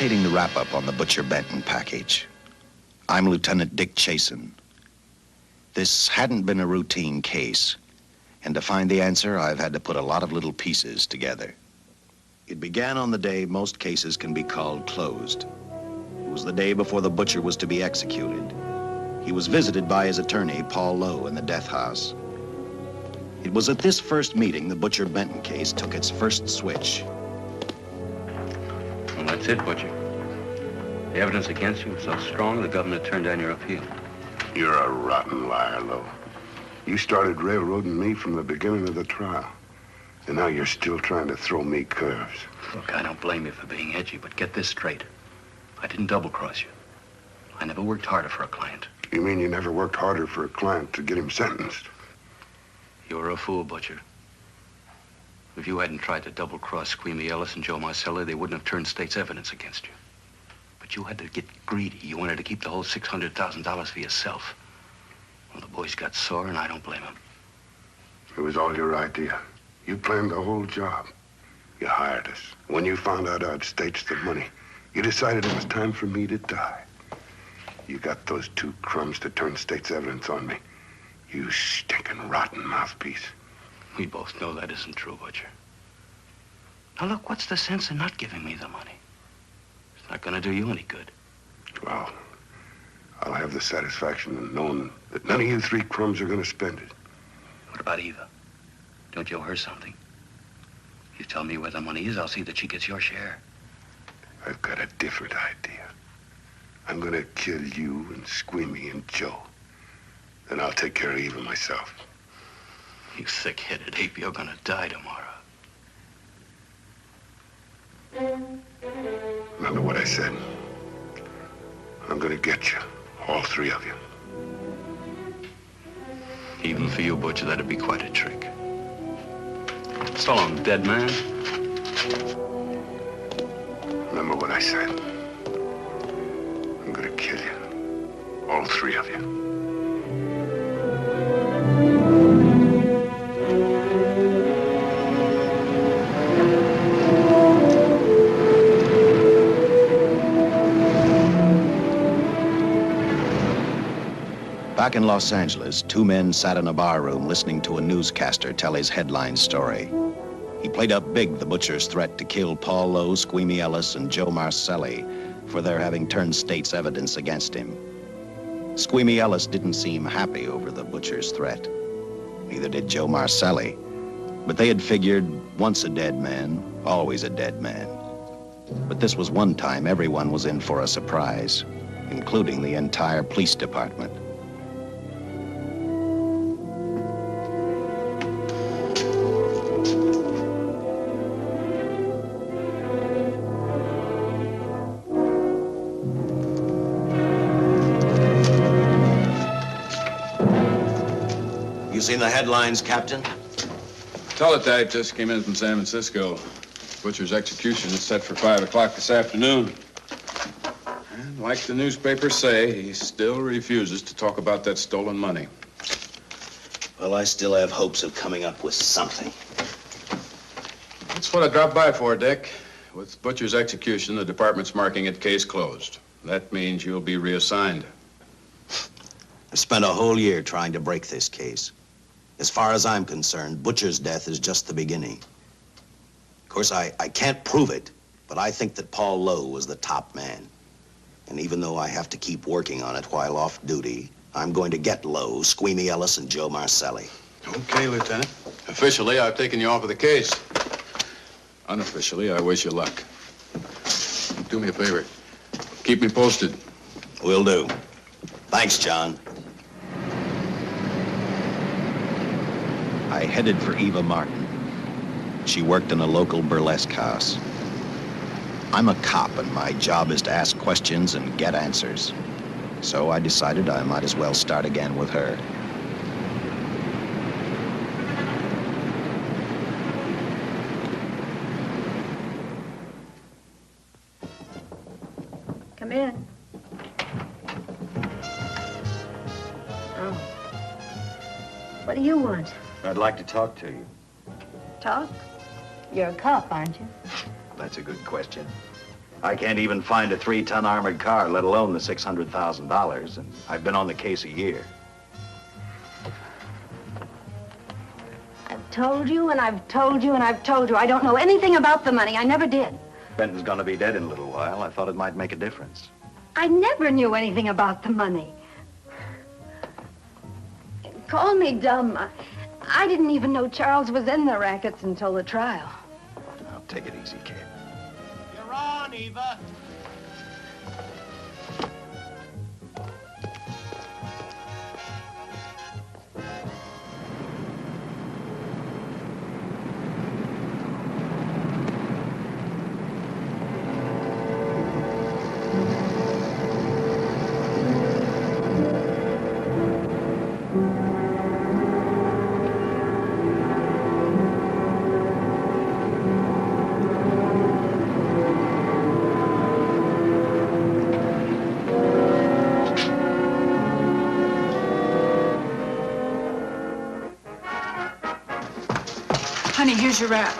dictating the wrap-up on the Butcher Benton package. I'm Lieutenant Dick Chasen. This hadn't been a routine case, and to find the answer, I've had to put a lot of little pieces together. It began on the day most cases can be called closed. It was the day before the butcher was to be executed. He was visited by his attorney, Paul Lowe, in the death house. It was at this first meeting the Butcher Benton case took its first switch. Well, that's it, Butcher. The evidence against you was so strong, the governor turned down your appeal. You're a rotten liar, Lowe. You started railroading me from the beginning of the trial. And now you're still trying to throw me curves. Look, I don't blame you for being edgy, but get this straight. I didn't double-cross you. I never worked harder for a client. You mean you never worked harder for a client to get him sentenced? You were a fool, Butcher. If you hadn't tried to double-cross Squeamy Ellis and Joe Marcelli, they wouldn't have turned state's evidence against you. But you had to get greedy. You wanted to keep the whole $600,000 for yourself. Well, the boys got sore, and I don't blame them. It was all your idea. You planned the whole job. You hired us. When you found out I'd staged the money, you decided it was time for me to die. You got those two crumbs to turn state's evidence on me. You stinking rotten mouthpiece. We both know that isn't true, Butcher. Now, look, what's the sense in not giving me the money? It's not going to do you any good. Well, I'll have the satisfaction of knowing that none of you three crumbs are going to spend it. What about Eva? Don't you owe her something? If you tell me where the money is, I'll see that she gets your share. I've got a different idea. I'm going to kill you and Squeamy and Joe. Then I'll take care of Eva myself. You thick-headed ape, you're going to die tomorrow. Remember what I said. I'm going to get you, all three of you. Even for you, Butcher, that'd be quite a trick. So long, dead man. Remember what I said. I'm going to kill you, all three of you. Back in Los Angeles, two men sat in a bar room listening to a newscaster tell his headline story. He played up big the butcher's threat to kill Paul Lowe, Squeamy Ellis, and Joe Marcelli for their having turned state's evidence against him. Squeamy Ellis didn't seem happy over the butcher's threat. Neither did Joe Marcelli. But they had figured, once a dead man, always a dead man. But this was one time everyone was in for a surprise, including the entire police department. You seen the headlines, Captain? Teletype just came in from San Francisco. Butcher's execution is set for 5 o'clock this afternoon. And like the newspapers say, he still refuses to talk about that stolen money. Well, I still have hopes of coming up with something. That's what I dropped by for, Dick. With Butcher's execution, the department's marking it case closed. That means you'll be reassigned. I've spent a whole year trying to break this case. As far as I'm concerned, Butcher's death is just the beginning. Of course, I can't prove it, but I think that Paul Lowe was the top man. And even though I have to keep working on it while off duty, I'm going to get Lowe, Squeamy Ellis, and Joe Marcelli. Okay, Lieutenant. Officially, I've taken you off of the case. Unofficially, I wish you luck. Do me a favor. Keep me posted. Will do. Thanks, John. I headed for Eva Martin. She worked in a local burlesque house. I'm a cop, and my job is to ask questions and get answers. So I decided I might as well start again with her. Come in. Oh. What do you want? I'd like to talk to you. Talk? You're a cop, aren't you? That's a good question. I can't even find a 3-ton armored car, let alone the $600,000, and I've been on the case a year. I've told you, and I've told you, and I've told you. I don't know anything about the money. I never did. Benton's gonna be dead in a little while. I thought it might make a difference. I never knew anything about the money. Call me dumb. I didn't even know Charles was in the rackets until the trial. Now, take it easy, kid. You're on, Eva. Honey, here's your wrap.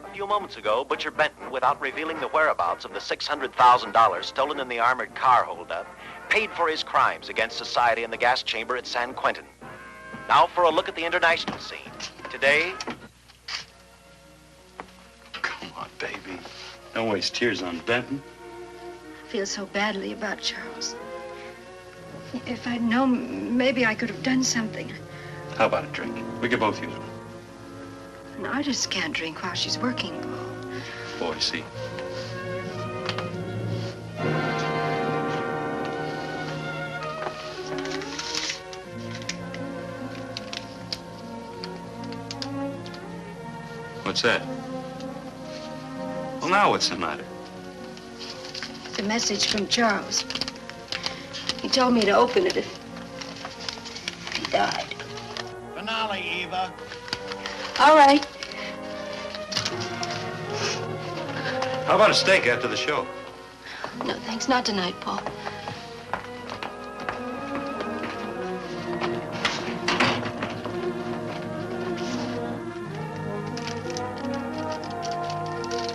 A few moments ago, Butcher Benton, without revealing the whereabouts of the $600,000 stolen in the armored car holdup, paid for his crimes against society in the gas chamber at San Quentin. Now for a look at the international scene. Today... Come on, baby. Don't waste tears on Benton. I feel so badly about Charles. If I'd known, maybe I could have done something. How about a drink? We could both use one. An artist can't drink while she's working, Paul. Boy, see. What's that? Well, now what's the matter? It's a message from Charles. He told me to open it if he died. Finale, Eva. All right. How about a steak after the show? No, thanks. Not tonight, Paul.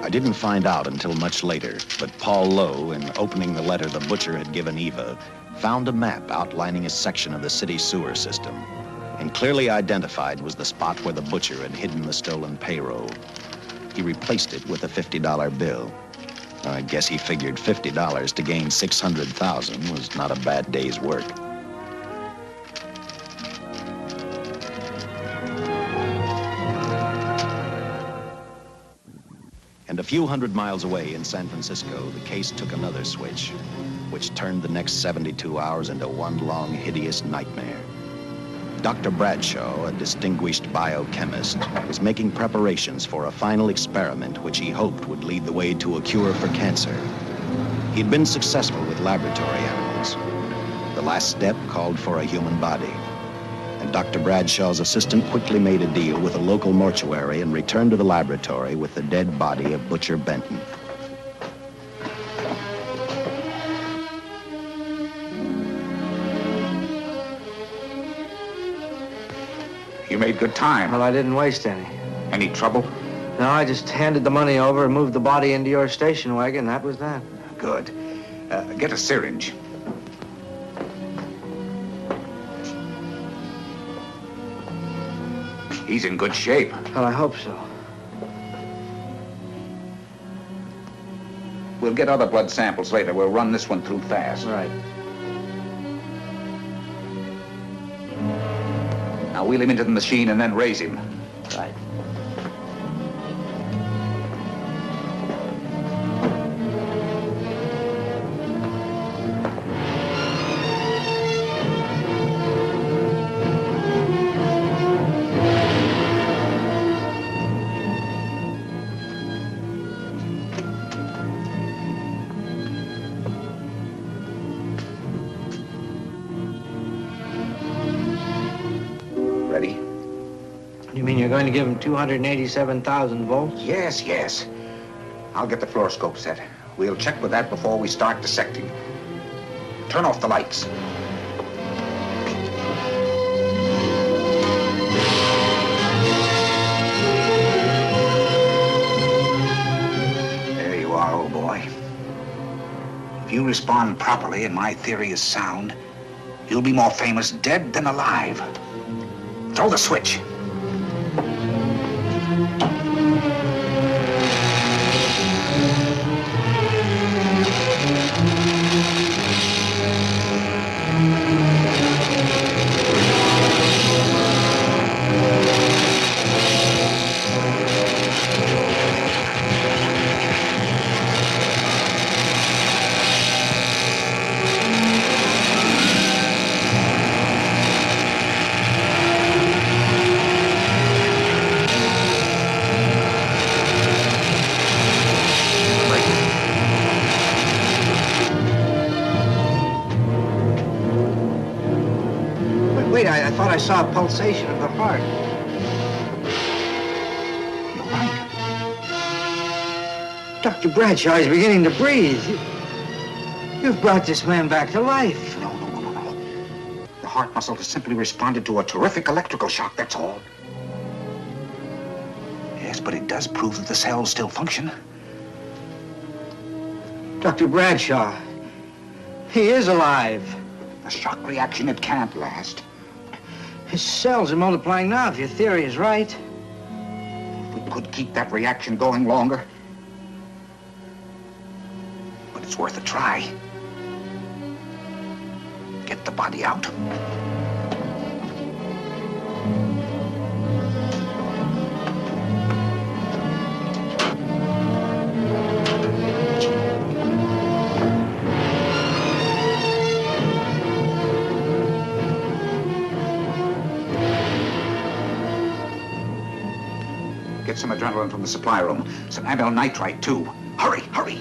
I didn't find out until much later, but Paul Lowe, in opening the letter the butcher had given Eva, found a map outlining a section of the city sewer system, and clearly identified was the spot where the butcher had hidden the stolen payroll. He replaced it with a $50 bill. I guess he figured $50 to gain $600,000 was not a bad day's work. And a few hundred miles away in San Francisco, the case took another switch, which turned the next 72 hours into one long, hideous nightmare. Dr. Bradshaw, a distinguished biochemist, was making preparations for a final experiment which he hoped would lead the way to a cure for cancer. He'd been successful with laboratory animals. The last step called for a human body. And Dr. Bradshaw's assistant quickly made a deal with a local mortuary and returned to the laboratory with the dead body of Butcher Benton. You made good time. Well, I didn't waste any. Any trouble? No, I just handed the money over and moved the body into your station wagon. That was that. Good. Get a syringe. He's in good shape. Well, I hope so. We'll get other blood samples later. We'll run this one through fast. Right. Now wheel him into the machine and then raise him. Right. You mean you're going to give him 287,000 volts? Yes, yes. I'll get the fluoroscope set. We'll check with that before we start dissecting. Turn off the lights. There you are, old boy. If you respond properly and my theory is sound, you'll be more famous dead than alive. Throw the switch. Wait, I thought I saw a pulsation of the heart. You're right. Dr. Bradshaw is beginning to breathe. You've brought this man back to life. No. The heart muscle has simply responded to a terrific electrical shock, that's all. Yes, but it does prove that the cells still function. Dr. Bradshaw, he is alive. A shock reaction, it can't last. His cells are multiplying now, if your theory is right. We could keep that reaction going longer. But it's worth a try. Get the body out. Get some adrenaline from the supply room. Some amyl nitrite, too. Hurry, hurry.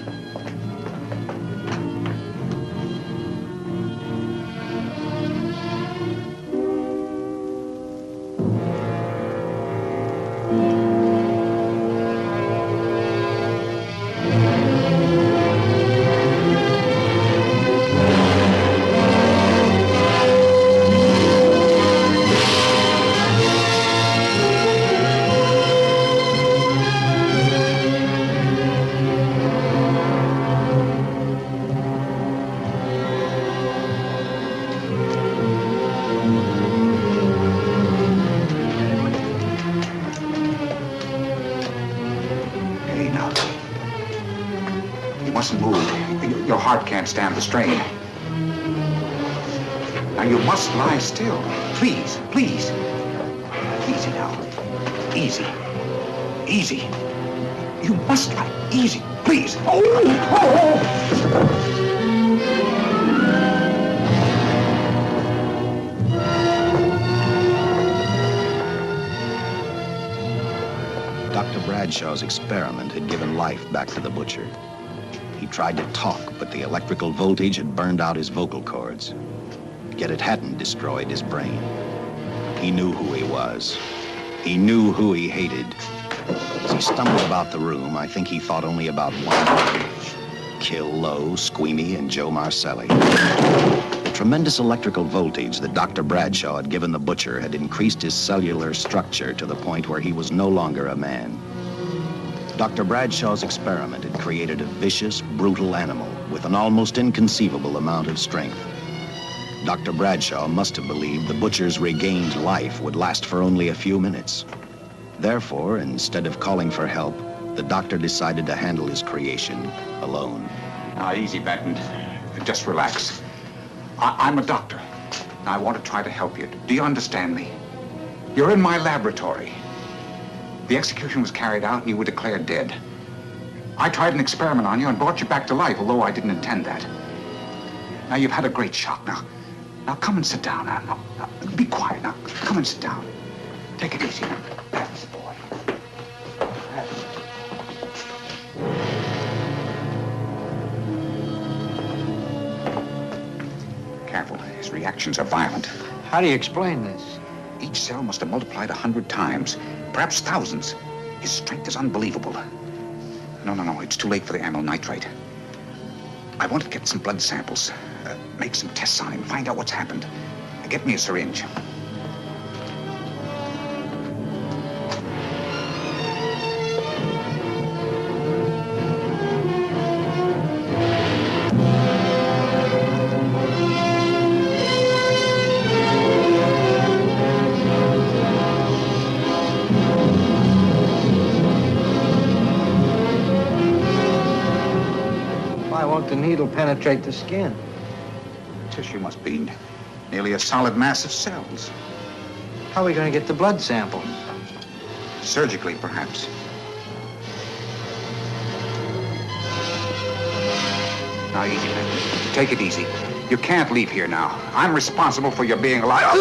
Your heart can't stand the strain. Now, you must lie still. Please, please. Easy now. Easy. Easy. You must lie. Easy, please. Oh! Dr. Bradshaw's experiment had given life back to the butcher. He tried to talk, but the electrical voltage had burned out his vocal cords. Yet it hadn't destroyed his brain. He knew who he was. He knew who he hated. As he stumbled about the room, I think he thought only about one word: kill Lowe, Squeamy, and Joe Marcelli. The tremendous electrical voltage that Dr. Bradshaw had given the butcher had increased his cellular structure to the point where he was no longer a man. Dr. Bradshaw's experiment had created a vicious, brutal animal with an almost inconceivable amount of strength. Dr. Bradshaw must have believed the butcher's regained life would last for only a few minutes. Therefore, instead of calling for help, the doctor decided to handle his creation alone. Now, easy, Benton. Just relax. I'm a doctor. I want to try to help you. Do you understand me? You're in my laboratory. The execution was carried out and you were declared dead. I tried an experiment on you and brought you back to life, although I didn't intend that. Now, you've had a great shock. Now come and sit down. Now, be quiet. Now, come and sit down. Take it easy. That's the boy. Careful. His reactions are violent. How do you explain this? Each cell must have multiplied 100 times, perhaps thousands. His strength is unbelievable. No, it's too late for the amyl nitrite. I want to get some blood samples, make some tests on him, find out what's happened. Get me a syringe. Why won't the needle penetrate the skin? Tissue must be nearly a solid mass of cells. How are we going to get the blood sample? Surgically, perhaps. Now, easy. Take it easy. You can't leave here now. I'm responsible for your being alive.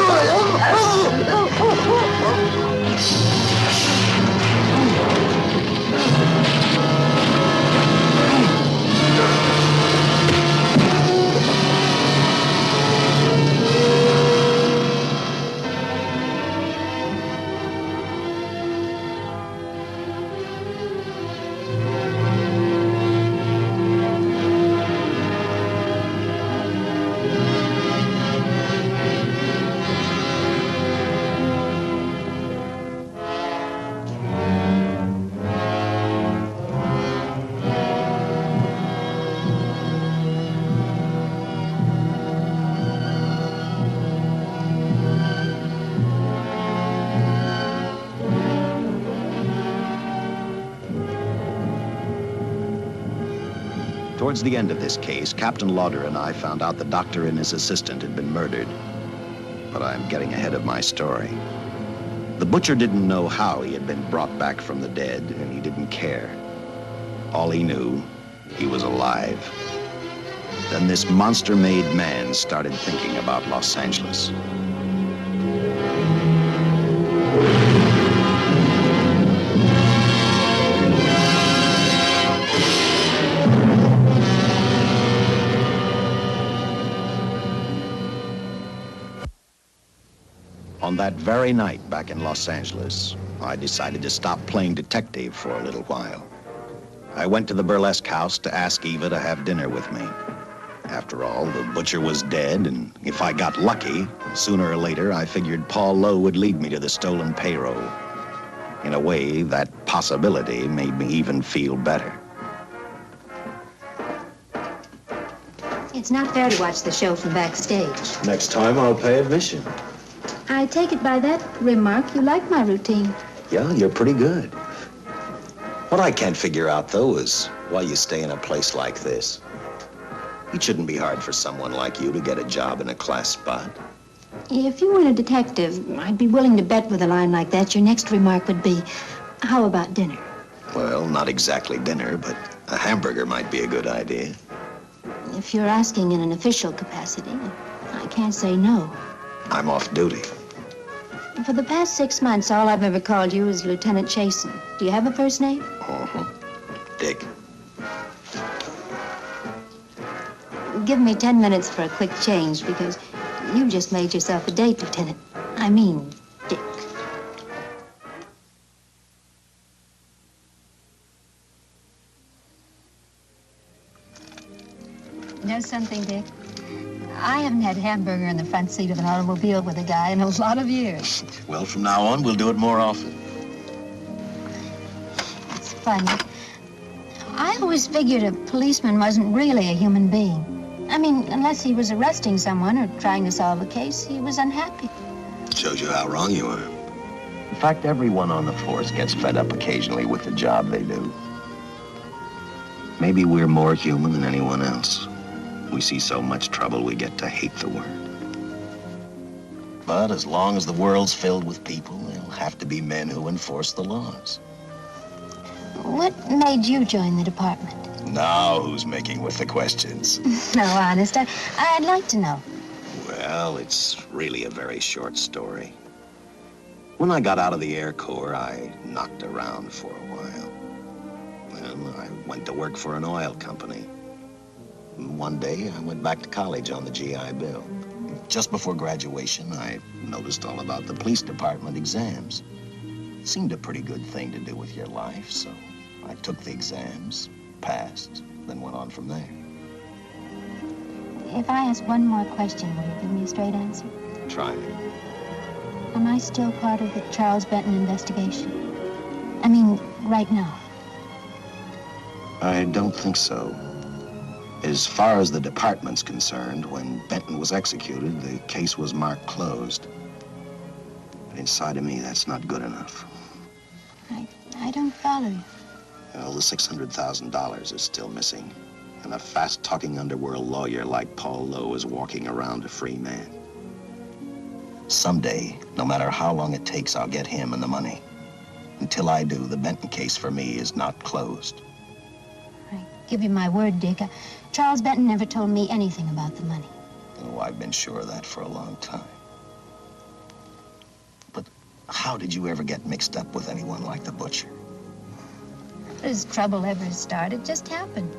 Towards the end of this case, Captain Lauder and I found out the doctor and his assistant had been murdered. But I'm getting ahead of my story. The butcher didn't know how he had been brought back from the dead, and he didn't care. All he knew, he was alive. Then this monster-made man started thinking about Los Angeles. On that very night back in Los Angeles, I decided to stop playing detective for a little while. I went to the burlesque house to ask Eva to have dinner with me. After all, the butcher was dead, and if I got lucky, sooner or later, I figured Paul Lowe would lead me to the stolen payroll. In a way, that possibility made me even feel better. It's not fair to watch the show from backstage. Next time, I'll pay admission. I take it by that remark you like my routine. Yeah, you're pretty good. What I can't figure out, though, is why you stay in a place like this. It shouldn't be hard for someone like you to get a job in a class spot. If you weren't a detective, I'd be willing to bet with a line like that your next remark would be, how about dinner? Well, not exactly dinner, but a hamburger might be a good idea. If you're asking in an official capacity, I can't say no. I'm off duty. For the past 6 months, all I've ever called you is Lieutenant Chasen. Do you have a first name? Dick. Give me 10 minutes for a quick change, because you just made yourself a date, Lieutenant. I mean, Dick. Know something, Dick? I haven't had hamburger in the front seat of an automobile with a guy in a lot of years. Well, from now on, we'll do it more often. It's funny. I always figured a policeman wasn't really a human being. I mean, unless he was arresting someone or trying to solve a case, he was unhappy. Shows you how wrong you are. In fact, everyone on the force gets fed up occasionally with the job they do. Maybe we're more human than anyone else. We see so much trouble, we get to hate the word. But as long as the world's filled with people, there'll have to be men who enforce the laws. What made you join the department? Now who's making with the questions? No, honest, I'd like to know. Well, it's really a very short story. When I got out of the Air Corps, I knocked around for a while. Then I went to work for an oil company. One day, I went back to college on the GI Bill. Just before graduation, I noticed all about the police department exams. Seemed a pretty good thing to do with your life, so I took the exams, passed, then went on from there. If I ask one more question, will you give me a straight answer? Try me. Am I still part of the Charles Benton investigation? I mean, right now. I don't think so. As far as the department's concerned, when Benton was executed, the case was marked closed. But inside of me, that's not good enough. I don't follow you. Well, the $600,000 is still missing. And a fast-talking underworld lawyer like Paul Lowe is walking around a free man. Someday, no matter how long it takes, I'll get him and the money. Until I do, the Benton case for me is not closed. I give you my word, Dick. Charles Benton never told me anything about the money. Oh, I've been sure of that for a long time. But how did you ever get mixed up with anyone like the butcher? His trouble ever started just happened.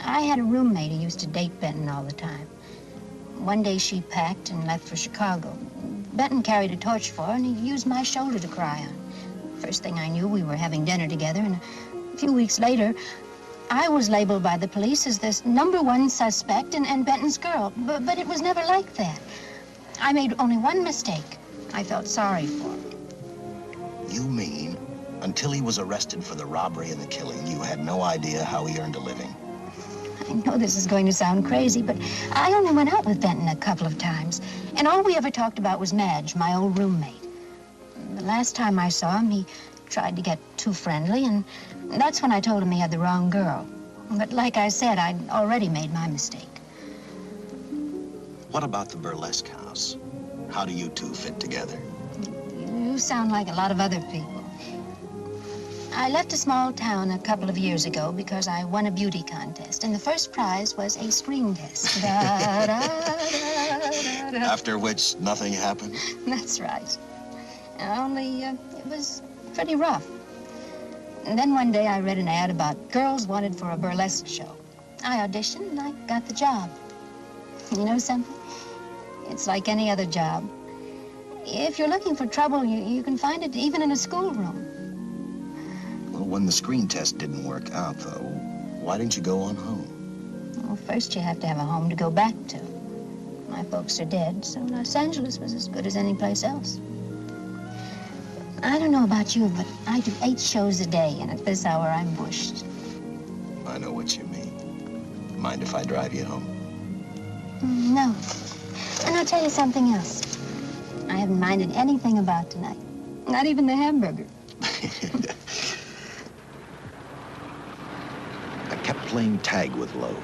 I had a roommate who used to date Benton all the time. One day she packed and left for Chicago. Benton carried a torch for her, and he used my shoulder to cry on. First thing I knew, we were having dinner together, and a few weeks later, I was labeled by the police as this #1 suspect and Benton's girl. But it was never like that. I made only one mistake. I felt sorry for him. You mean, until he was arrested for the robbery and the killing, you had no idea how he earned a living? I know this is going to sound crazy, but I only went out with Benton a couple of times. And all we ever talked about was Madge, my old roommate. The last time I saw him, he tried to get too friendly, and that's when I told him he had the wrong girl. But like I said, I'd already made my mistake. What about the burlesque house? How do you two fit together? You sound like a lot of other people. I left a small town a couple of years ago because I won a beauty contest, and the first prize was a screen test. After which, nothing happened? That's right. Only, it was pretty rough. And then one day I read an ad about girls wanted for a burlesque show. I auditioned and I got the job. You know something? It's like any other job. If you're looking for trouble, you can find it even in a schoolroom. Well, when the screen test didn't work out, though, why didn't you go on home? Well, first you have to have a home to go back to. My folks are dead, so Los Angeles was as good as any place else. I don't know about you, but I do 8 shows a day, and at this hour I'm bushed. I know what you mean. Mind if I drive you home? No. And I'll tell you something else. I haven't minded anything about tonight. Not even the hamburger. I kept playing tag with Lowe.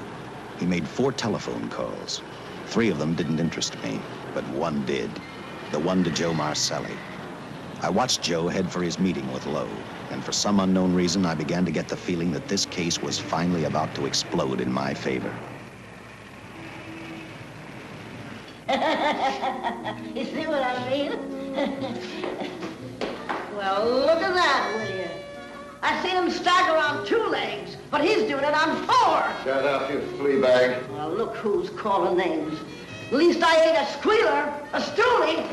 He made 4 telephone calls. 3 of them didn't interest me, but one did. The one to Joe Marcelli. I watched Joe head for his meeting with Lowe, and for some unknown reason, I began to get the feeling that this case was finally about to explode in my favor. You see what I mean? Well, look at that, will you? I seen him stagger on 2 legs, but he's doing it on 4. Shut up, you flea bag. Well, look who's calling names. At least I ain't a squealer, a stoolie.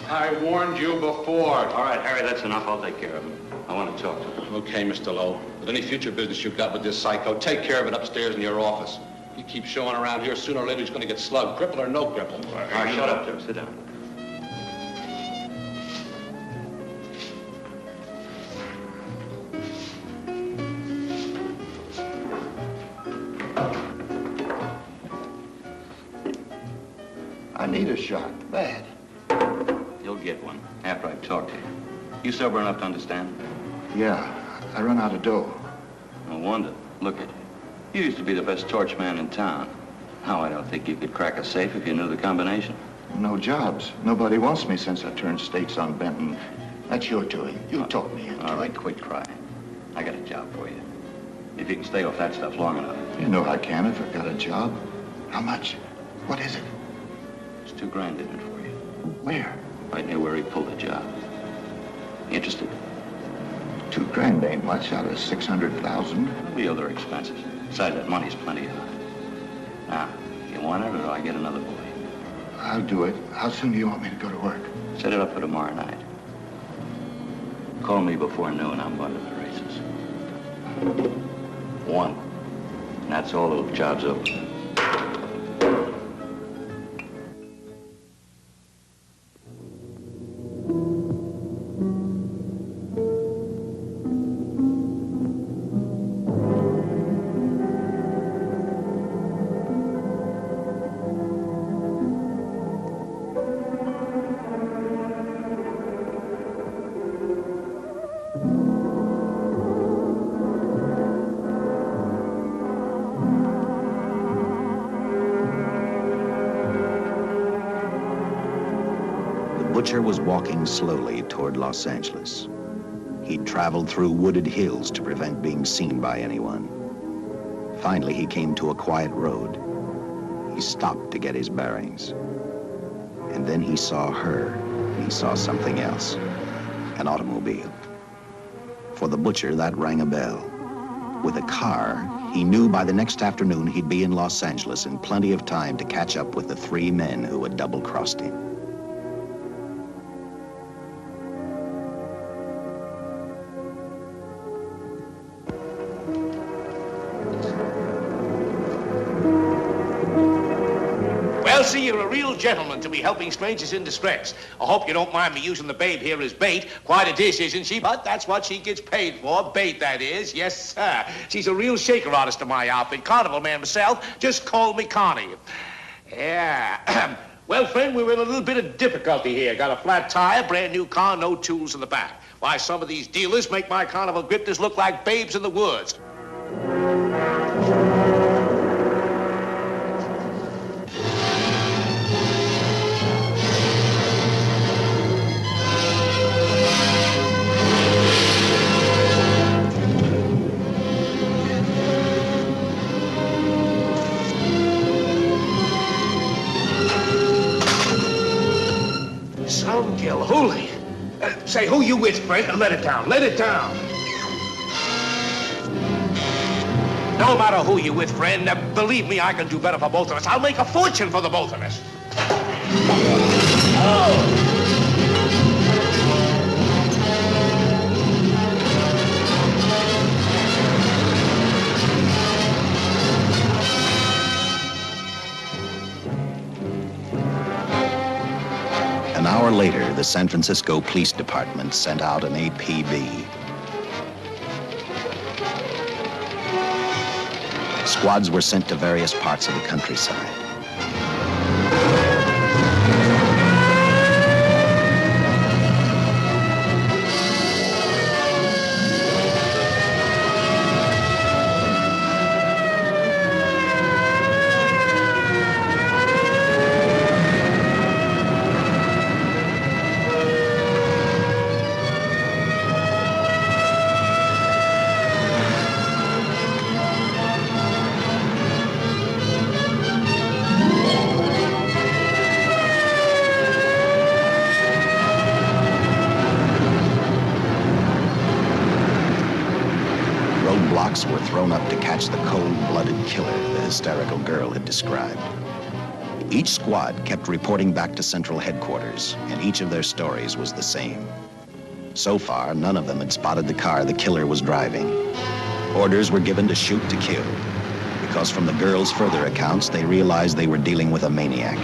I warned you before. All right, Harry, that's enough. I'll take care of him. I want to talk to him. Okay, Mr. Lowe. With any future business you've got with this psycho, take care of it upstairs in your office. You keep showing around here, sooner or later he's going to get slugged, cripple or no cripple. All right, shut up, Joe. Sit down. I need a shot, bad. You'll get one after I talk to you. You sober enough to understand? Yeah, I run out of dough. No wonder. Look at you. You used to be the best torch man in town. Now I don't think you could crack a safe if you knew the combination. No jobs. Nobody wants me since I turned states on Benton. That's your doing. You talked me into All right, it. quit crying. I got a job for you. If you can stay off that stuff long enough. You know I can if I've got a job. How much? What is it? It's $2 grand in it for you. Where? Right near where he pulled the job. Interested? $2 grand ain't much out of 600,000. There'll be other expenses. Besides, that money's plenty of it. Now, you want it or do I get another boy? I'll do it. How soon do you want me to go to work? Set it up for tomorrow night. Call me before noon. I'm going to the races. 1. And that's all. The job's over. Butcher was walking slowly toward Los Angeles. He'd traveled through wooded hills to prevent being seen by anyone. Finally, he came to a quiet road. He stopped to get his bearings. And then he saw her. He saw something else. An automobile. For the butcher, that rang a bell. With a car, he knew by the next afternoon he'd be in Los Angeles in plenty of time to catch up with the 3 men who had double-crossed him. Well, see, you're a real gentleman to be helping strangers in distress. I hope you don't mind me using the babe here as bait. Quite a dish, isn't she? But that's what she gets paid for. Bait, that is. Yes, sir. She's a real shaker artist of my outfit. Carnival man myself. Just call me Connie. Yeah. Well, friend, we're in a little bit of difficulty here. Got a flat tire, brand new car, no tools in the back. Why, some of these dealers make my carnival grifters look like babes in the woods. Holy. Say, who you with, friend? Let it down. Let it down. No matter who you with, friend, believe me, I can do better for both of us. I'll make a fortune for the both of us. Oh! An hour later, the San Francisco Police Department sent out an APB. Squads were sent to various parts of the countryside. Were thrown up to catch the cold-blooded killer the hysterical girl had described. Each squad kept reporting back to central headquarters, and each of their stories was the same. So far, none of them had spotted the car the killer was driving. Orders were given to shoot to kill, because from the girls' further accounts, they realized they were dealing with a maniac.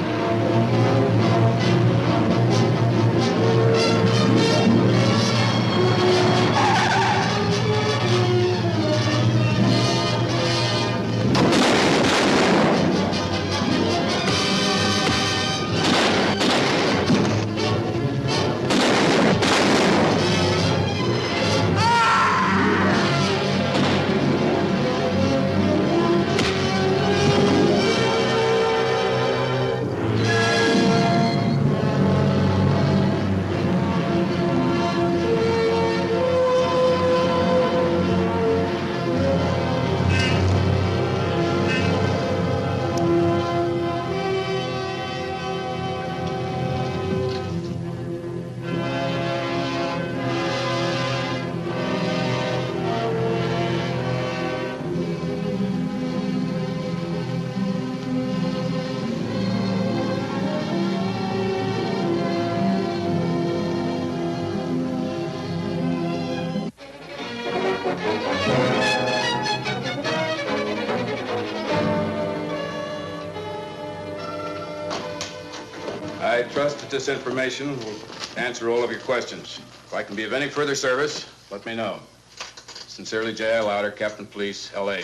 I trust that this information will answer all of your questions. If I can be of any further service, let me know. Sincerely, J.I. Louder, Captain Police, L.A.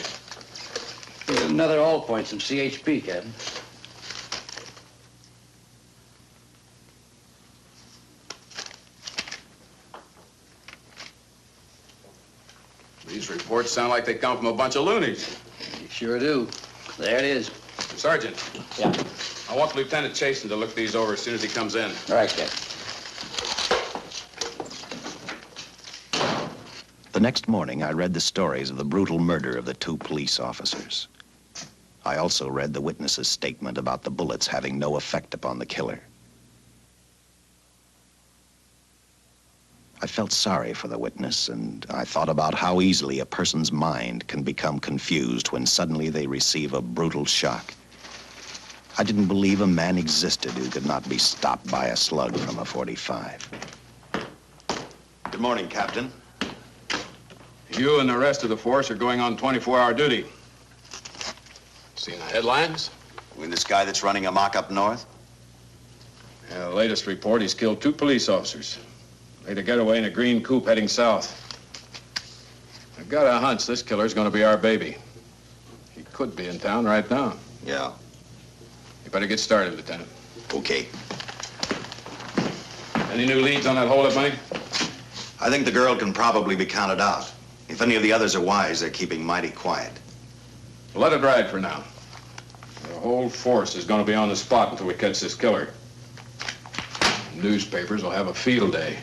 Here's another all points from CHP, Captain. These reports sound like they come from a bunch of loonies. You sure do. There it is. Sergeant. Yeah. I want Lieutenant Chasen to look these over as soon as he comes in. All right, Captain. The next morning, I read the stories of the brutal murder of the 2 police officers. I also read the witness's statement about the bullets having no effect upon the killer. I felt sorry for the witness, and I thought about how easily a person's mind can become confused when suddenly they receive a brutal shock. I didn't believe a man existed who could not be stopped by a slug from a .45. Good morning, Captain. You and the rest of the force are going on 24-hour duty. Seen the headlines? You mean this guy that's running amok up north? Yeah, the latest report, he's killed 2 police officers. Made a getaway in a green coupe heading south. I've got a hunch this killer's gonna be our baby. He could be in town right now. Yeah. You better get started, Lieutenant. Okay. Any new leads on that hold-up money? I think the girl can probably be counted out. If any of the others are wise, they're keeping mighty quiet. Well, let it ride for now. The whole force is gonna be on the spot until we catch this killer. Newspapers will have a field day.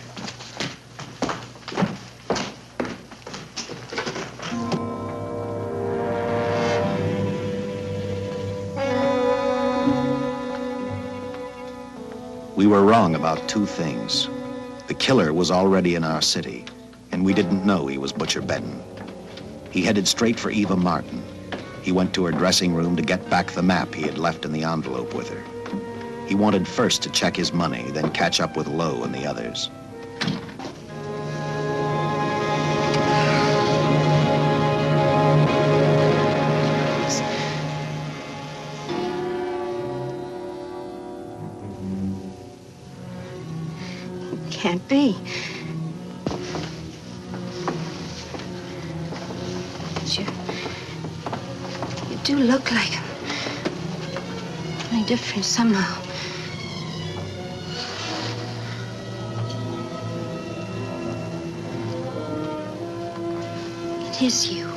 We were wrong about 2 things. The killer was already in our city, and we didn't know he was Butcher Benton. He headed straight for Eva Martin. He went to her dressing room to get back the map he had left in the envelope with her. He wanted first to check his money, then catch up with Lowe and the others. Can't be. But you do look like him. Only different somehow. It is you.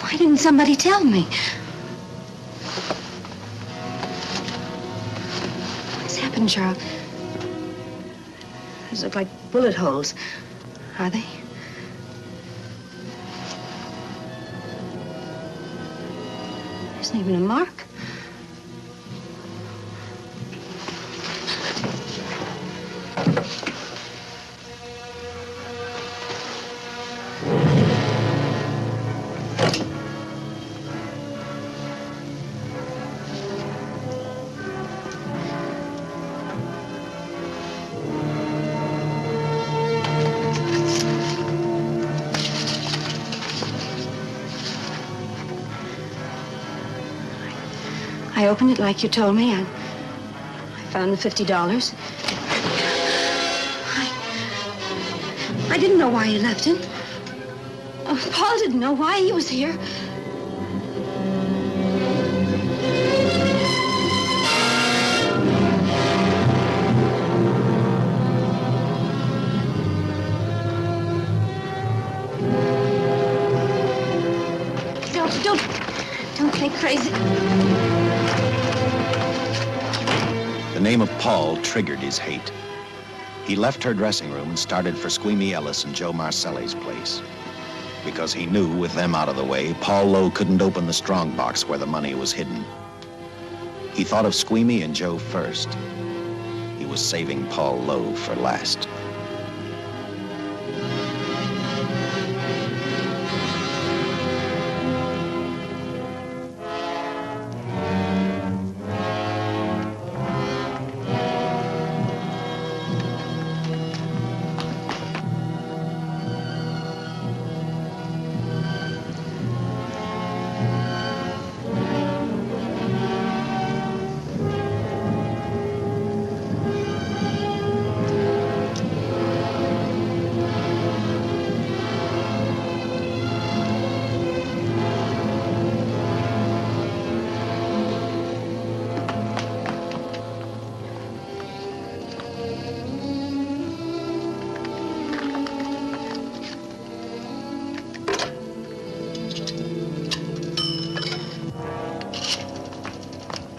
Why didn't somebody tell me? What's happened, Charles? These look like bullet holes. Are they? There isn't even a mark. I opened it like you told me. I found the $50. I didn't know why you left him. Oh, Paul didn't know why he was here. Don't think crazy. The name of Paul triggered his hate. He left her dressing room and started for Squeamy Ellis and Joe Marcelli's place. Because he knew, with them out of the way, Paul Lowe couldn't open the strong box where the money was hidden. He thought of Squeamy and Joe first. He was saving Paul Lowe for last.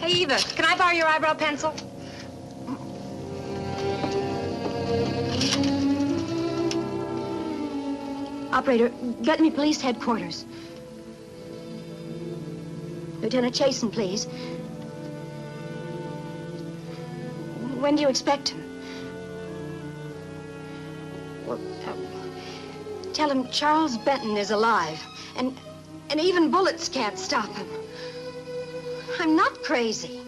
Hey, Eva, can I borrow your eyebrow pencil? Operator, get me police headquarters. Lieutenant Chasen, please. When do you expect him? Well, tell him Charles Benton is alive, and even bullets can't stop him. I'm not crazy.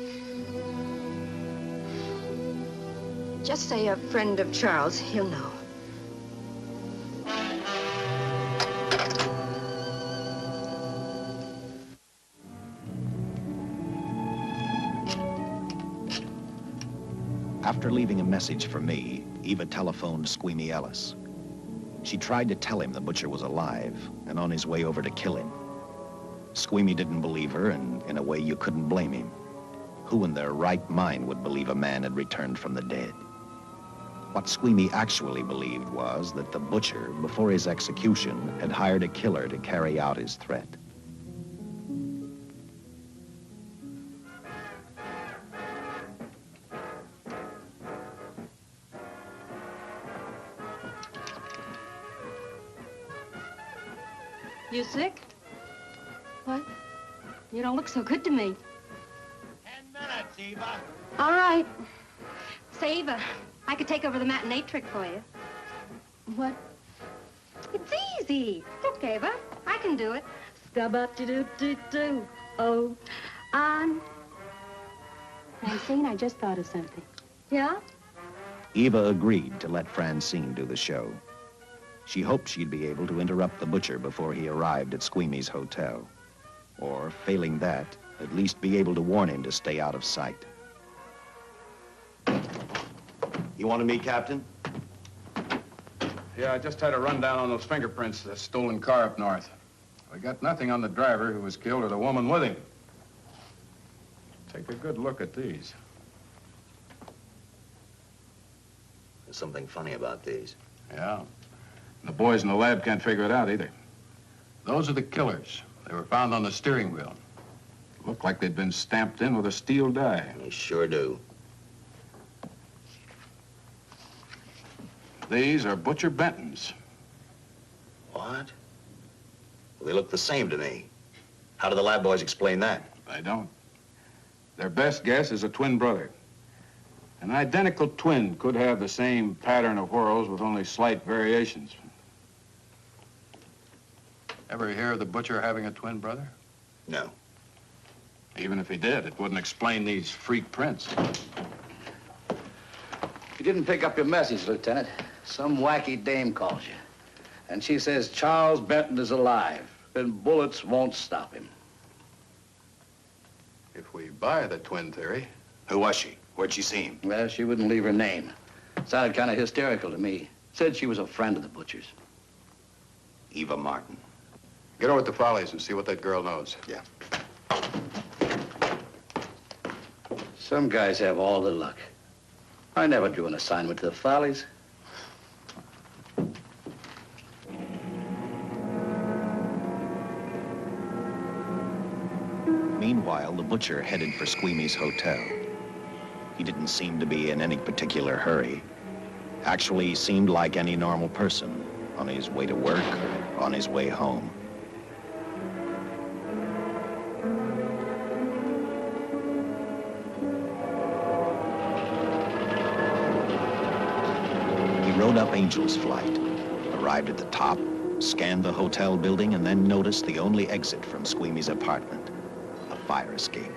Just say a friend of Charles. He'll know. After leaving a message for me, Eva telephoned Squeamy Ellis. She tried to tell him the butcher was alive and on his way over to kill him. Squeamy didn't believe her, and in a way you couldn't blame him. Who in their right mind would believe a man had returned from the dead? What Squeamy actually believed was that the butcher, before his execution, had hired a killer to carry out his threat. You sick? What? You don't look so good to me. 10 minutes, Eva. All right. Say, Eva, I could take over the matinee trick for you. What? It's easy. Look, Eva, I can do it. Scabba-doo-doo-doo. Oh, on. Francine, I just thought of something. Yeah? Eva agreed to let Francine do the show. She hoped she'd be able to interrupt the butcher before he arrived at Squeamy's hotel. Or, failing that, at least be able to warn him to stay out of sight. You wanted me, Captain? Yeah, I just had a rundown on those fingerprints of that stolen car up north. We got nothing on the driver who was killed or the woman with him. Take a good look at these. There's something funny about these. Yeah. The boys in the lab can't figure it out either. Those are the killers. They were found on the steering wheel. Looked like they'd been stamped in with a steel die. They sure do. These are Butcher Benton's. What? Well, they look the same to me. How do the lab boys explain that? They don't. Their best guess is a twin brother. An identical twin could have the same pattern of whorls with only slight variations. Ever hear of the butcher having a twin brother? No. Even if he did, it wouldn't explain these freak prints. You didn't pick up your message, Lieutenant. Some wacky dame calls you. And she says Charles Benton is alive, and bullets won't stop him. If we buy the twin theory. Who was she? Where'd she see him? Well, she wouldn't leave her name. Sounded kind of hysterical to me. Said she was a friend of the butcher's. Eva Martin. Get over at the Follies and see what that girl knows. Yeah. Some guys have all the luck. I never drew an assignment to the Follies. Meanwhile, the butcher headed for Squeamy's hotel. He didn't seem to be in any particular hurry. Actually, he seemed like any normal person, on his way to work or on his way home. He rode up Angel's Flight, arrived at the top, scanned the hotel building, and then noticed the only exit from Squeamy's apartment, a fire escape.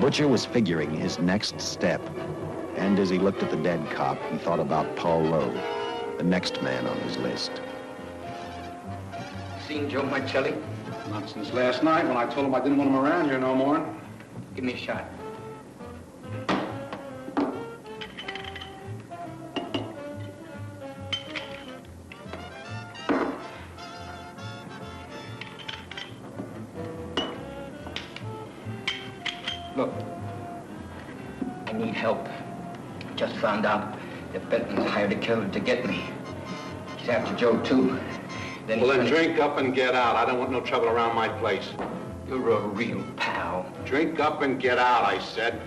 Butcher was figuring his next step. And as he looked at the dead cop, he thought about Paul Lowe, the next man on his list. Seen Joe Marcelli? Not since last night when I told him I didn't want him around here no more. Give me a shot. Look, I need help. Just found out that Benton's hired a killer to get me. He's after Joe, too. Well, then drink up and get out. I don't want no trouble around my place. You're a real pal. Drink up and get out, I said.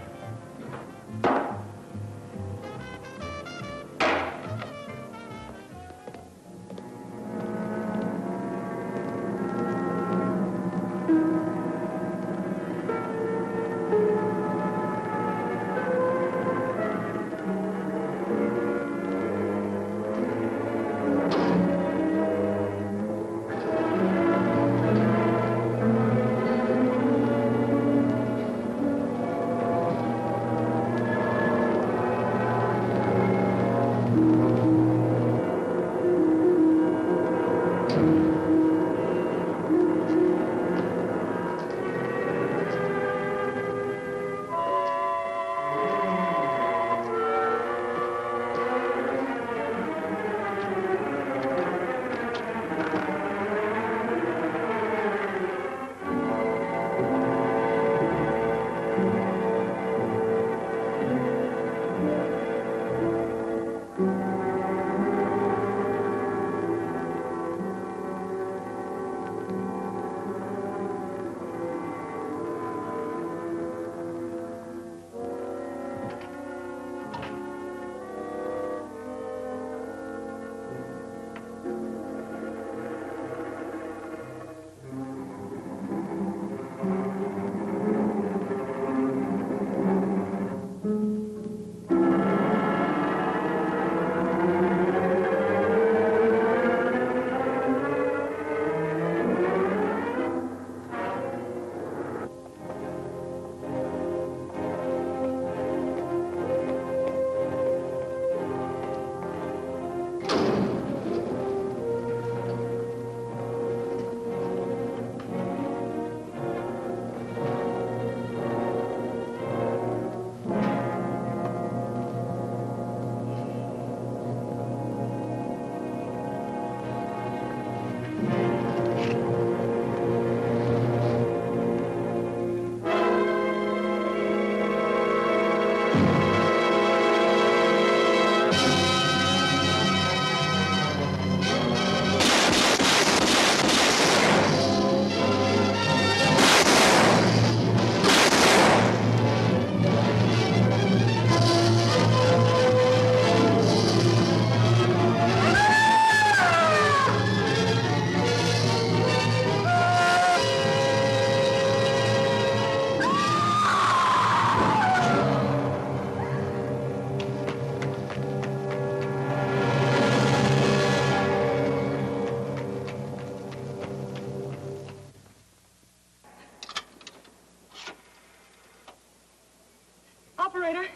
Operator,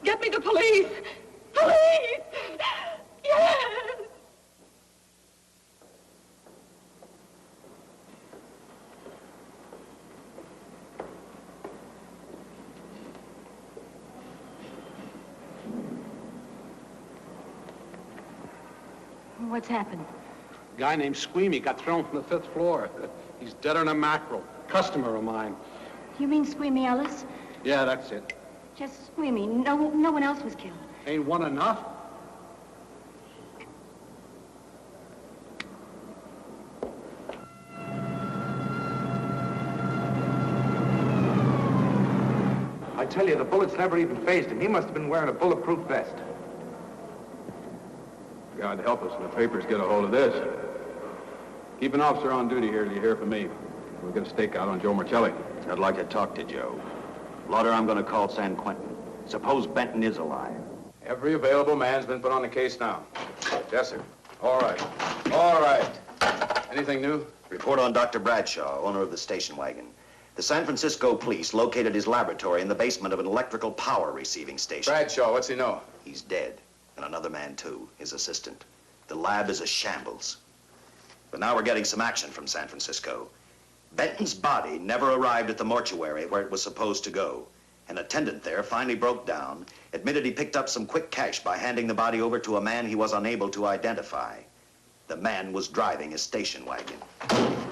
get me the police! Police! Yes! What's happened? A guy named Squeamy got thrown from the 5th floor. He's deader than a mackerel. Customer of mine. You mean Squeamy Ellis? Yeah, that's it. Just Squeamy. No one else was killed. Ain't one enough? I tell you, the bullets never even phased him. He must have been wearing a bulletproof vest. God help us when the papers get a hold of this. Keep an officer on duty here till you hear from me. We'll get a stakeout on Joe Marcelli. I'd like to talk to Joe. Lauder, I'm going to call San Quentin. Suppose Benton is alive. Every available man's been put on the case now. Yes, sir. All right. All right. Anything new? Report on Dr. Bradshaw, owner of the station wagon. The San Francisco police located his laboratory in the basement of an electrical power receiving station. Bradshaw, what's he know? He's dead. And another man, too, his assistant. The lab is a shambles. But now we're getting some action from San Francisco. Benton's body never arrived at the mortuary where it was supposed to go. An attendant there finally broke down, admitted he picked up some quick cash by handing the body over to a man he was unable to identify. The man was driving a station wagon.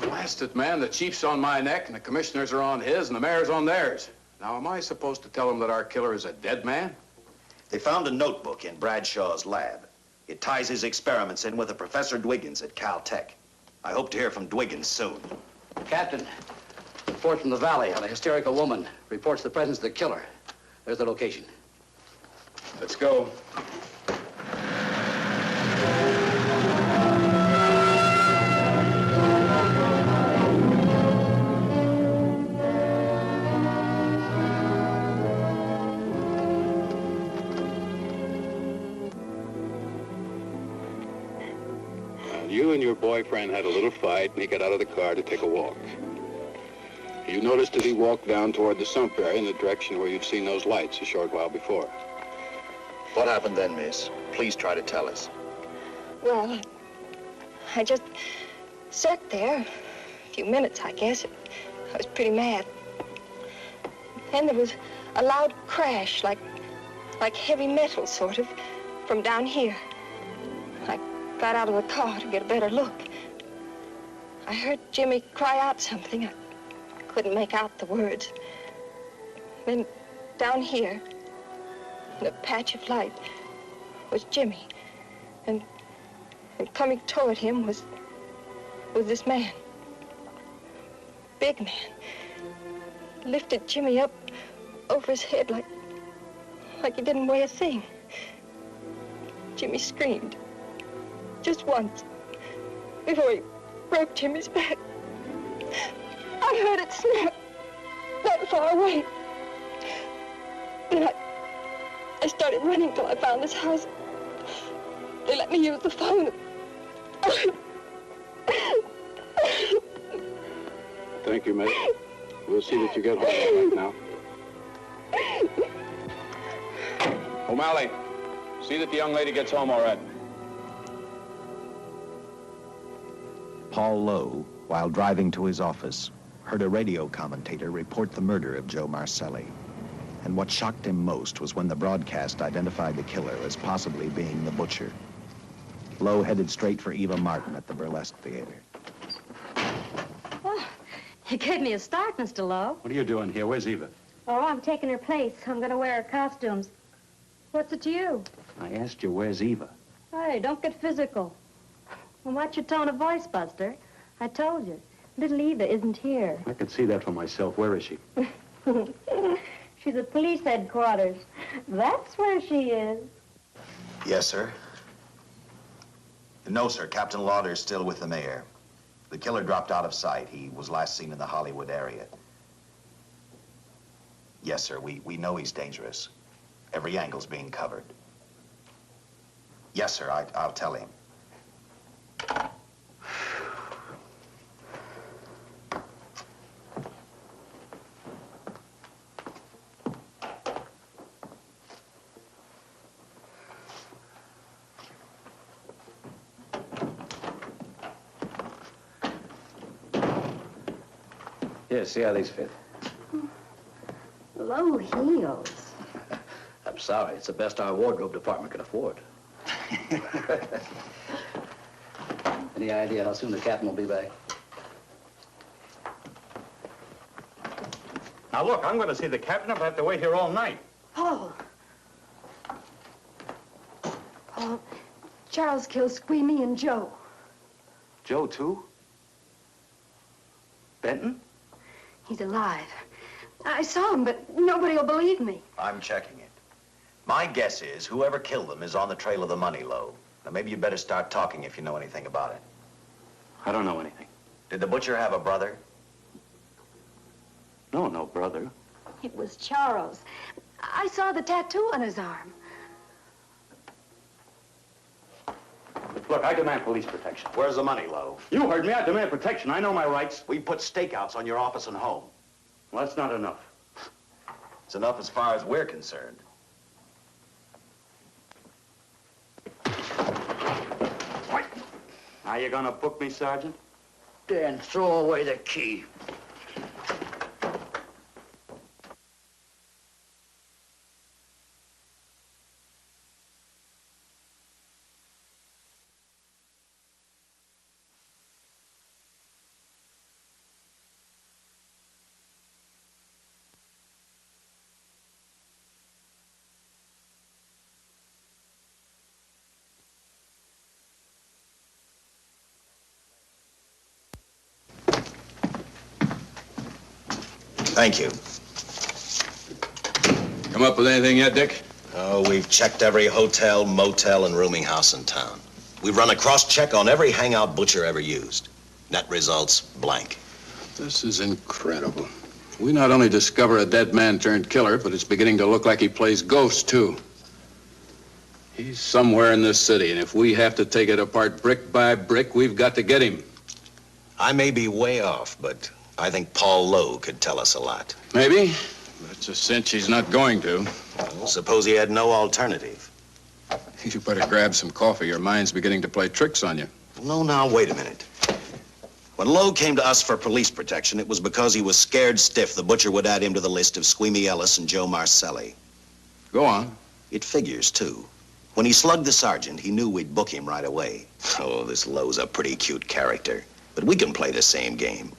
Blast it, man. The chief's on my neck, and the commissioners are on his, and the mayor's on theirs. Now, am I supposed to tell him that our killer is a dead man? They found a notebook in Bradshaw's lab. It ties his experiments in with a Professor Dwiggins at Caltech. I hope to hear from Dwiggins soon. Captain, report from the valley on a hysterical woman. Reports the presence of the killer. There's the location. Let's go. You and your boyfriend had a little fight, and he got out of the car to take a walk. You noticed that he walked down toward the sump area in the direction where you'd seen those lights a short while before. What happened then, miss? Please try to tell us. Well, I just sat there a few minutes, I guess. I was pretty mad. Then there was a loud crash, like heavy metal, sort of, from down here. I got out of the car to get a better look. I heard Jimmy cry out something. I couldn't make out the words. Then down here, in a patch of light, was Jimmy. And coming toward him was this man. Big man. Lifted Jimmy up over his head like he didn't weigh a thing. Jimmy screamed. Just once, before he broke Jimmy's back. I heard it snap, not far away. Then I started running till I found this house. They let me use the phone. Thank you, miss. We'll see that you get home right now. O'Malley, see that the young lady gets home all right. Paul Lowe, while driving to his office, heard a radio commentator report the murder of Joe Marcelli. And what shocked him most was when the broadcast identified the killer as possibly being the butcher. Lowe headed straight for Eva Martin at the Burlesque Theater. Oh, you gave me a start, Mr. Lowe. What are you doing here? Where's Eva? Oh, I'm taking her place. I'm going to wear her costumes. What's it to you? I asked you, where's Eva? Hey, don't get physical. Well, watch your tone of voice, Buster. I told you. Little Eva isn't here. I could see that for myself. Where is she? She's at police headquarters. That's where she is. Yes, sir. No, sir. Captain Lauder's still with the mayor. The killer dropped out of sight. He was last seen in the Hollywood area. Yes, sir. We know he's dangerous. Every angle's being covered. Yes, sir. I'll tell him. Here, see how these fit. Low heels. I'm sorry. It's the best our wardrobe department can afford. Any idea how soon the captain will be back? Now, look, I'm going to see the captain if I have to wait here all night. Paul. Paul, Charles killed Squeamy and Joe. Joe, too? Benton? He's alive. I saw him, but nobody will believe me. I'm checking it. My guess is whoever killed them is on the trail of the money, Lowe. Now, maybe you better start talking if you know anything about it. I don't know anything. Did the butcher have a brother? No brother. It was Charles. I saw the tattoo on his arm. Look, I demand police protection. Where's the money, Lowe? You heard me. I demand protection. I know my rights. We put stakeouts on your office and home. Well, that's not enough. It's enough as far as we're concerned. Now you gonna book me, Sergeant? Then throw away the key. Thank you. Come up with anything yet, Dick? Oh, we've checked every hotel, motel, and rooming house in town. We've run a cross-check on every hangout Butcher ever used. Net results, blank. This is incredible. We not only discover a dead man turned killer, but it's beginning to look like he plays ghost, too. He's somewhere in this city, and if we have to take it apart brick by brick, we've got to get him. I may be way off, but I think Paul Lowe could tell us a lot. Maybe, but it's a cinch he's not going to. Well, suppose he had no alternative. You better grab some coffee. Your mind's beginning to play tricks on you. No, now, wait a minute. When Lowe came to us for police protection, it was because he was scared stiff the Butcher would add him to the list of Squeamy Ellis and Joe Marcelli. Go on. It figures, too. When he slugged the sergeant, he knew we'd book him right away. Oh, this Lowe's a pretty cute character. But we can play the same game.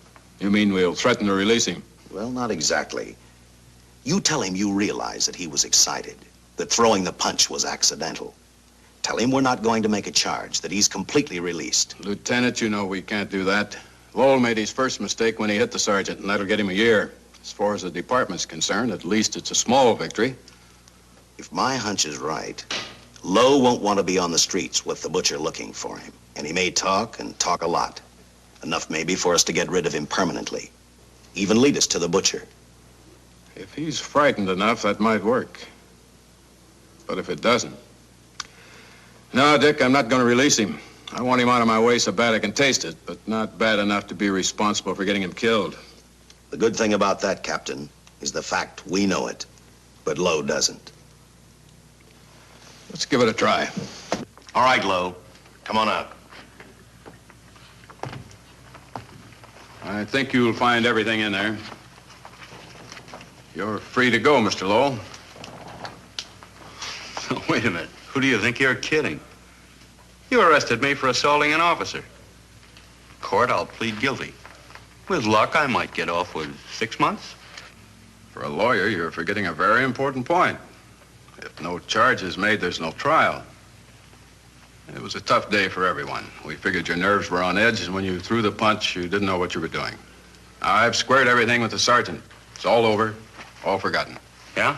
You mean we'll threaten to release him? Well, not exactly. You tell him you realize that he was excited, that throwing the punch was accidental. Tell him we're not going to make a charge, that he's completely released. Lieutenant, you know we can't do that. Lowell made his first mistake when he hit the sergeant, and that'll get him a year. As far as the department's concerned, at least it's a small victory. If my hunch is right, Lowe won't want to be on the streets with the Butcher looking for him. And he may talk, and talk a lot. Enough maybe for us to get rid of him permanently. Even lead us to the Butcher. If he's frightened enough, that might work. But if it doesn't... No, Dick, I'm not going to release him. I want him out of my way so bad I can taste it, but not bad enough to be responsible for getting him killed. The good thing about that, Captain, is the fact we know it, but Lowe doesn't. Let's give it a try. All right, Lowe. Come on out. I think you'll find everything in there. You're free to go, Mr. Lowell. Wait a minute. Who do you think you're kidding? You arrested me for assaulting an officer. Court, I'll plead guilty. With luck, I might get off with 6 months. For a lawyer, you're forgetting a very important point. If no charge is made, there's no trial. It was a tough day for everyone. We figured your nerves were on edge, and when you threw the punch, you didn't know what you were doing. I've squared everything with the sergeant. It's all over, all forgotten. Yeah?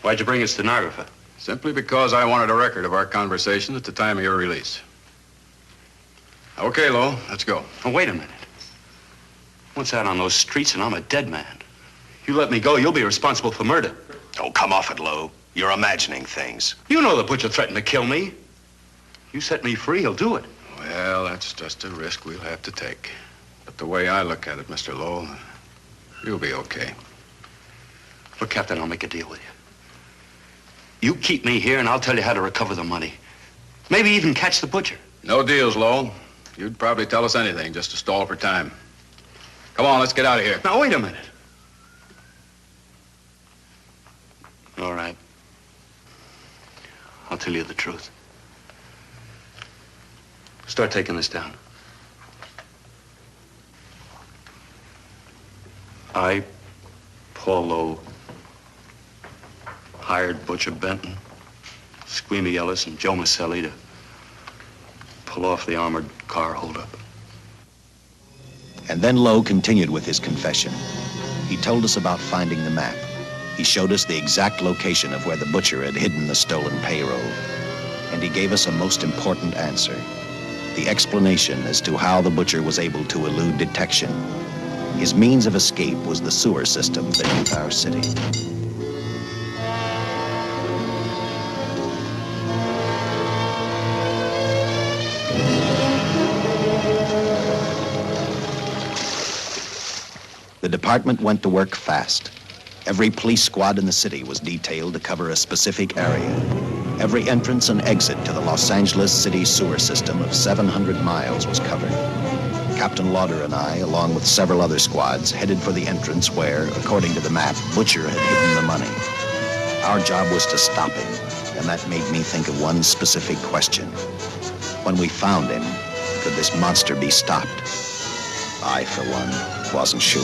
Why'd you bring a stenographer? Simply because I wanted a record of our conversation at the time of your release. Okay, Lowe, let's go. Oh, wait a minute. Once out on those streets and I'm a dead man. You let me go, you'll be responsible for murder. Oh, come off it, Lowe. You're imagining things. You know the Butcher threatened to kill me. You set me free, he'll do it. Well, that's just a risk we'll have to take. But the way I look at it, Mr. Lowell, you'll be okay. Look, Captain, I'll make a deal with you. You keep me here and I'll tell you how to recover the money. Maybe even catch the Butcher. No deals, Lowell. You'd probably tell us anything just to stall for time. Come on, let's get out of here. Now, wait a minute. All right. I'll tell you the truth. Start taking this down. I, Paul Lowe, hired Butcher Benton, Squeamy Ellis, and Joe Marcelli to pull off the armored car holdup. And then Lowe continued with his confession. He told us about finding the map. He showed us the exact location of where the Butcher had hidden the stolen payroll. And he gave us a most important answer. The explanation as to how the Butcher was able to elude detection. His means of escape was the sewer system beneath our city. The department went to work fast. Every police squad in the city was detailed to cover a specific area. Every entrance and exit to the Los Angeles city sewer system of 700 miles was covered. Captain Lauder and I, along with several other squads, headed for the entrance where, according to the map, Butcher had hidden the money. Our job was to stop him, and that made me think of one specific question. When we found him, could this monster be stopped? I, for one, wasn't sure.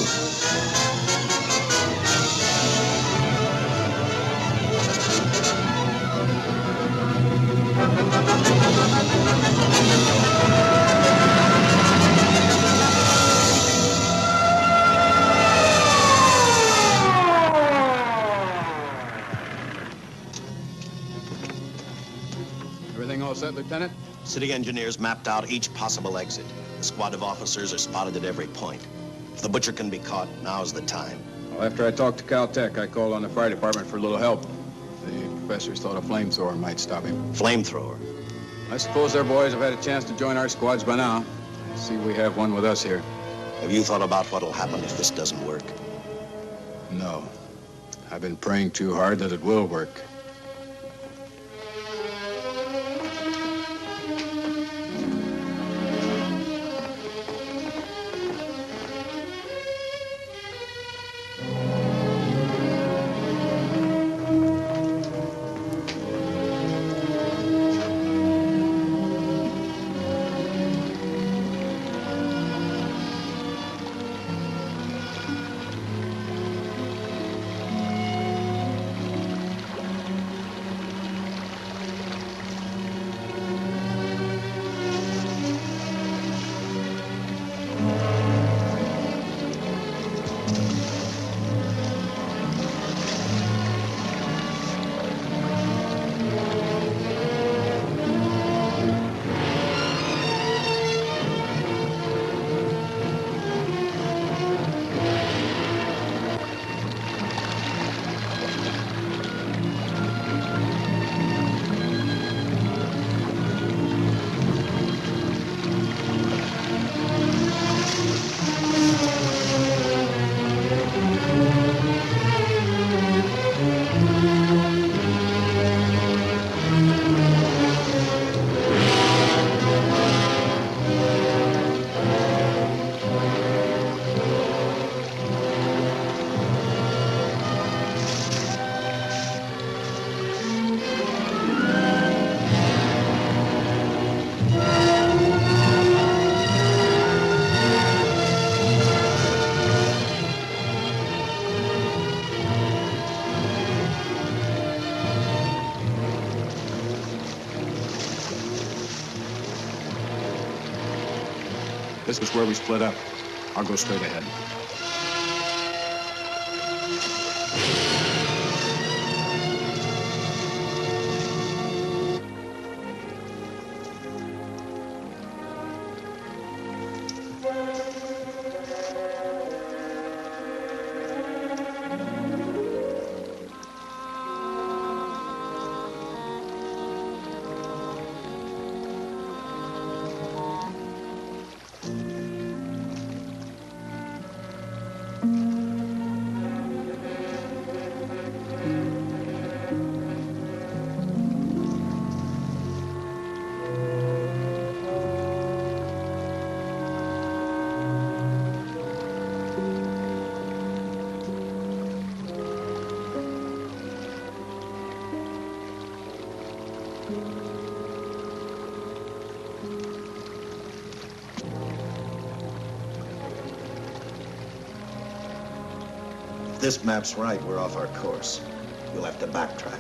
Everything all set, Lieutenant? City engineers mapped out each possible exit. A squad of officers are spotted at every point. If the Butcher can be caught, now's the time. Well, after I talked to Caltech, I called on the fire department for a little help. The professors thought a flamethrower might stop him. Flamethrower? I suppose their boys have had a chance to join our squads by now. I see we have one with us here. Have you thought about what'll happen if this doesn't work? No. I've been praying too hard that it will work. This was where we split up. I'll go straight ahead. If this map's right, we're off our course. You'll have to backtrack.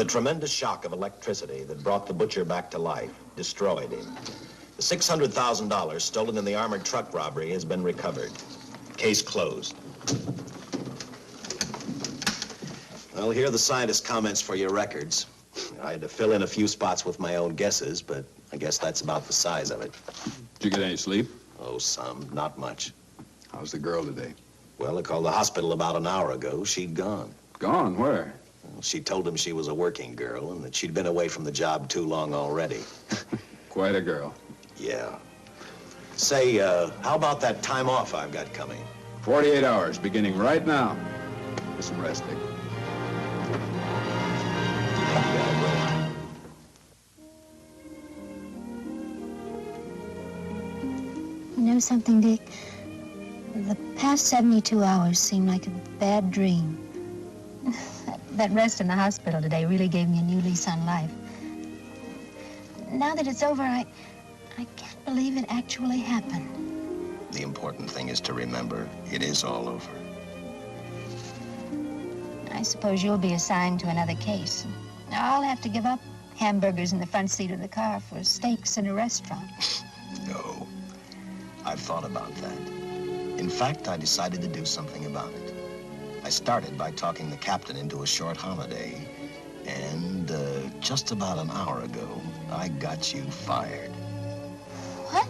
the tremendous shock of electricity that brought the butcher back to life destroyed him. The $600,000 stolen in the armored truck robbery has been recovered. Case closed. Well, here are the scientist's comments for your records. I had to fill in a few spots with my own guesses, but I guess that's about the size of it. Did you get any sleep? Oh, some. Not much. How's the girl today? Well, I called the hospital about an hour ago. She'd gone. Gone? Where? Well, she told him she was a working girl and that she'd been away from the job too long already. Quite a girl. Yeah. Say, how about that time off I've got coming? 48 hours, beginning right now. Get some rest, Dick. You know something, Dick? The past 72 hours seem like a bad dream. That rest in the hospital today really gave me a new lease on life. Now that it's over, I can't believe it actually happened. The important thing is to remember it is all over. I suppose you'll be assigned to another case. I'll have to give up hamburgers in the front seat of the car for steaks in a restaurant. No. I've thought about that. In fact, I decided to do something about it. I started by talking the captain into a short holiday, and just about an hour ago, I got you fired. What?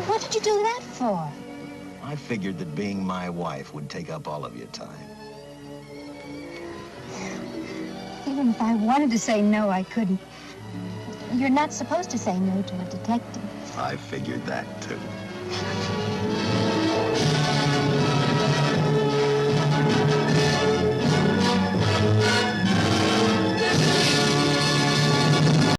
What did you do that for? I figured that being my wife would take up all of your time. Even if I wanted to say no, I couldn't. You're not supposed to say no to a detective. I figured that, too.